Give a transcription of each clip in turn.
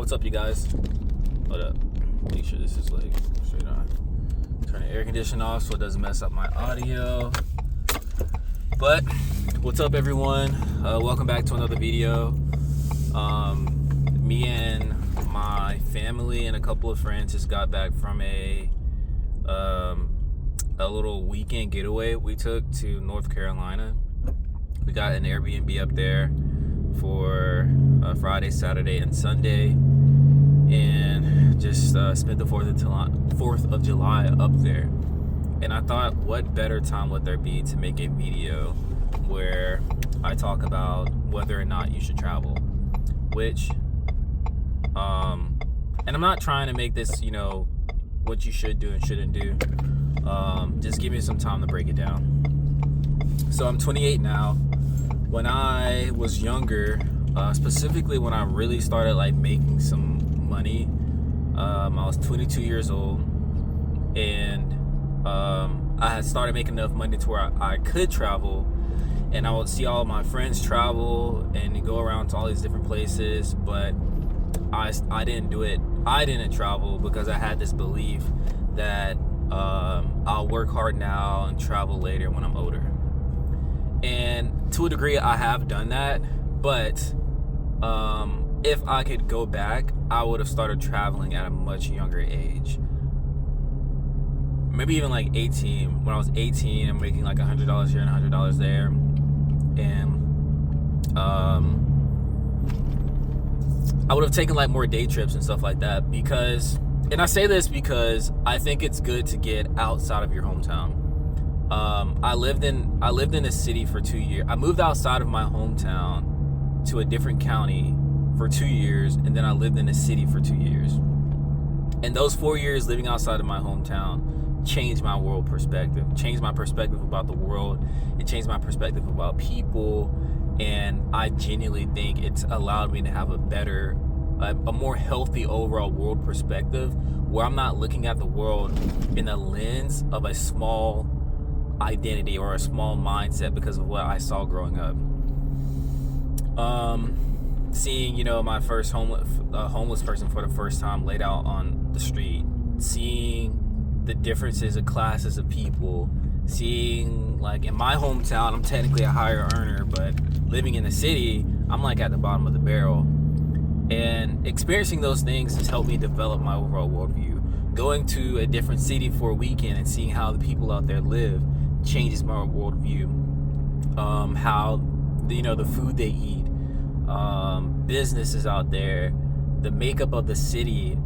What's up, you guys? Hold up. Make sure this is like straight on. Turn the air conditioner off so it doesn't mess up my audio. But what's up, everyone? Welcome back to another video. Me and my family and a couple of friends just got back from a little weekend getaway we took to North Carolina. We got an Airbnb up there for Friday, Saturday, and Sunday, and just spent the 4th of July up there. And I thought, what better time would there be to make a video where I talk about whether or not you should travel, which and I'm not trying to make this, what you should do and shouldn't do. Just give me some time to break it down. So I'm 28 now. When I was younger, specifically when I really started making some money, I was 22 years old, and I had started making enough money to where I could travel, and I would see all of my friends travel and go around to all these different places, but I didn't do it. I didn't travel because I had this belief that I'll work hard now and travel later when I'm older. And to a degree, I have done that, but if I could go back, I would have started traveling at a much younger age. Maybe even 18. When I was 18, I'm making $100 here and $100 there. And I would have taken more day trips and stuff like that, because, and I say this because I think it's good to get outside of your hometown. I lived in a city for 2 years. I moved outside of my hometown to a different county for 2 years, and then I lived in a city for 2 years. And those 4 years living outside of my hometown changed my world perspective, changed my perspective about the world. It changed my perspective about people, and I genuinely think it's allowed me to have a more healthy overall world perspective, where I'm not looking at the world in the lens of a small identity or a small mindset because of what I saw growing up. Seeing, my first homeless person for the first time laid out on the street, seeing the differences of classes of people, seeing in my hometown, I'm technically a higher earner, but living in the city, I'm at the bottom of the barrel. And experiencing those things has helped me develop my overall worldview. Going to a different city for a weekend and seeing how the people out there live changes my worldview. How the food they eat, businesses out there, the makeup of the city,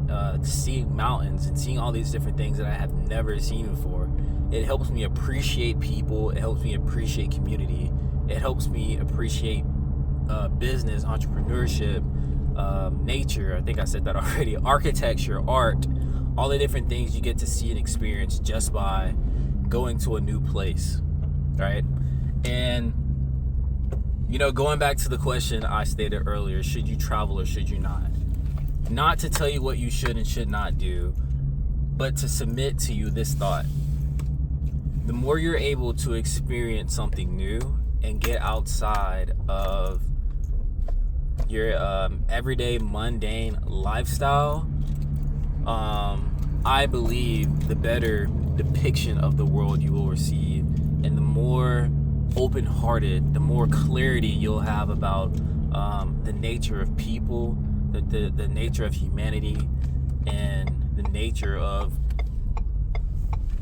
seeing mountains and seeing all these different things that I have never seen before. It helps me appreciate people. It helps me appreciate community. It helps me appreciate business, entrepreneurship, nature. I think I said that already. Architecture, art, all the different things you get to see and experience just by going to a new place, right? And going back to the question I stated earlier, should you travel or should you not? Not to tell you what you should and should not do, but to submit to you this thought. The more you're able to experience something new and get outside of your everyday mundane lifestyle, I believe the better depiction of the world you will receive, and the more open-hearted, the more clarity you'll have about the nature of people, the nature of humanity, and the nature of,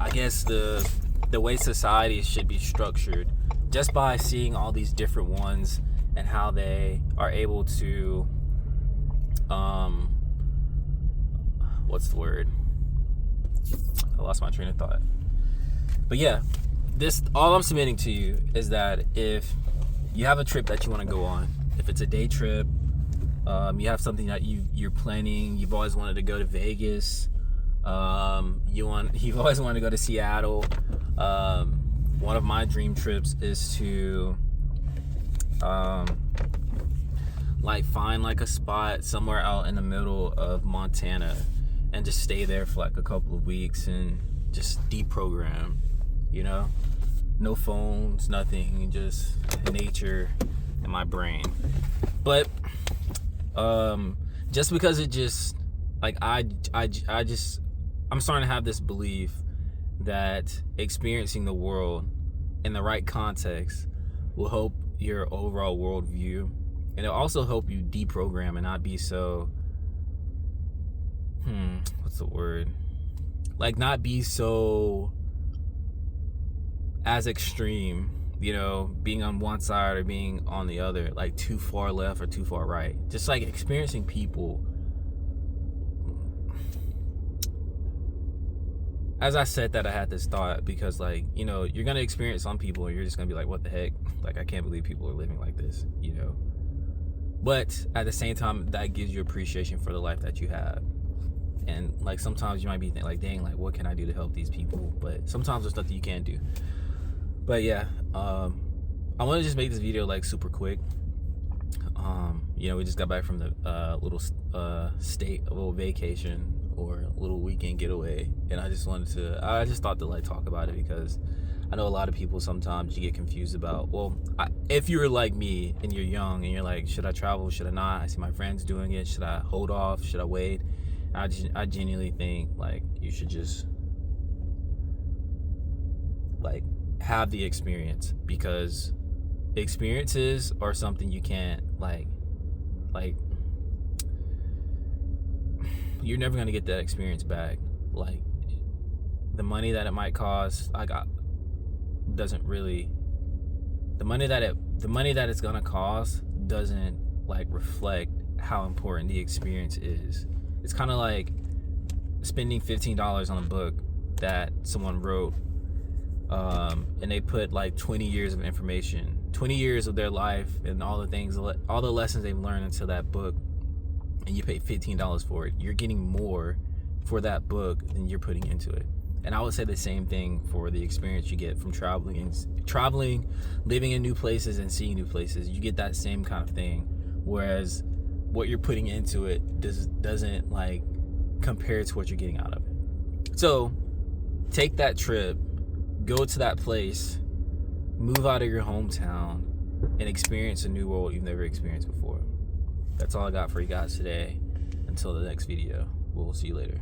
I guess, the way society should be structured, just by seeing all these different ones and how they are able to what's the word? I lost my train of thought. But yeah, all I'm submitting to you is that if you have a trip that you want to go on, if it's a day trip, you have something that you're planning, you've always wanted to go to Vegas, you've always wanted to go to Seattle. One of my dream trips is to find a spot somewhere out in the middle of Montana and just stay there for a couple of weeks and just deprogram, no phones, nothing, just nature and my brain. But just because it just like I'm starting to have this belief that experiencing the world in the right context will help your overall worldview, and it'll also help you deprogram and not be so what's the word, like not be so as extreme, you know, being on one side or being on the other, like too far left or too far right. Just like experiencing people. As I said that, I had this thought because, like, you know, you're gonna experience some people and you're just gonna be like, what the heck, like, I can't believe people are living like this, you know. But at the same time, that gives you appreciation for the life that you have. And like sometimes you might be thinking like, dang, like what can I do to help these people? But sometimes there's nothing you can do. But yeah, I want to just make this video like super quick. You know, we just got back from the little vacation or little weekend getaway, and I just thought to like talk about it because I know a lot of people sometimes you get confused about, well, if you're like me and you're young and you're like, should I travel, should I not? I see my friends doing it, should I hold off, should I wait? I genuinely think like you should just like have the experience, because experiences are something you can't like you're never gonna get that experience back. Like the money that it might cost, doesn't really, the money that it's gonna cost doesn't like reflect how important the experience is. It's kind of like spending $15 on a book that someone wrote, and they put like 20 years of information, 20 years of their life and all the lessons they've learned into that book, and you pay $15 for it. You're getting more for that book than you're putting into it. And I would say the same thing for the experience you get from traveling, living in new places and seeing new places. You get that same kind of thing, whereas what you're putting into it doesn't like compare to what you're getting out of it. So take that trip, go to that place, move out of your hometown, and experience a new world you've never experienced before. That's all I got for you guys today. Until the next video, we'll see you later.